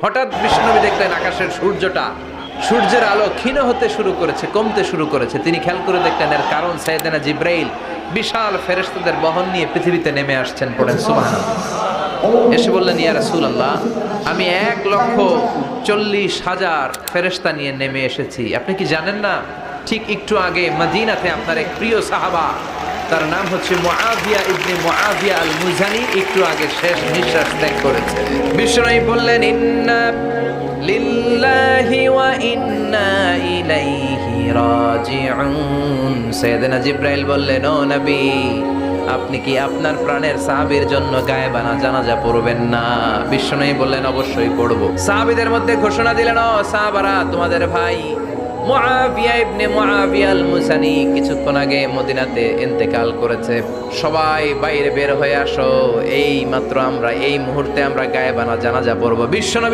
হঠাৎ বিশ্বনবী দেখলেন আকাশের সূর্যের আলো ক্ষীণ হতে শুরু করেছে, কমতে শুরু করেছে। তিনি খেয়াল করে দেখলেন এর কারণ সাইয়েদনা জিব্রাইল বিশাল ফেরেশতাদের বহন নিয়ে পৃথিবীতে নেমে আসছেন। পড়েন সুবহানাল্লাহ। এসে বললেন, ইয়া রাসূলুল্লাহ, আমি 1,40,000 ফেরেশতা নিয়ে নেমে এসেছি। আপনি কি জানেন না, ঠিক একটু আগে মদিনাতে আপনার এক প্রিয় সাহাবা, তার নাম হচ্ছে মুআবিয়া ইবনে মুআবিয়া আল মুজানি, একটু আগে শেষ নিঃশ্বাস ত্যাগ করেছে। বিশ্বনবী বললেন, ইন্না লিল্লাহি ওয়া ইন্না ইলাইহি রাজিউন। সাইয়েদনা জিব্রাইল বললেন, ও নবী, আপনি কি আপনার প্রাণের সাহাবীর জন্য গায়েবানা জানাজা পড়বেন না? বিশ্বনবী বললেন, অবশ্যই পড়ব। সাহাবীদের মধ্যে ঘোষণা দিলেন, ও সাহাবারা, তোমাদের ভাই মুআবিয়া ইবনে মুআবিয়া আল মুসানি কিছুক্ষণ আগে মদিনাতে ইন্তেকাল করেছে। সবাই বাইরে বের হয়ে আসো, এই মাত্র আমরা এই মুহূর্তে আমরা গায়েবানা জানাজা পড়ব। বিশ্বনবী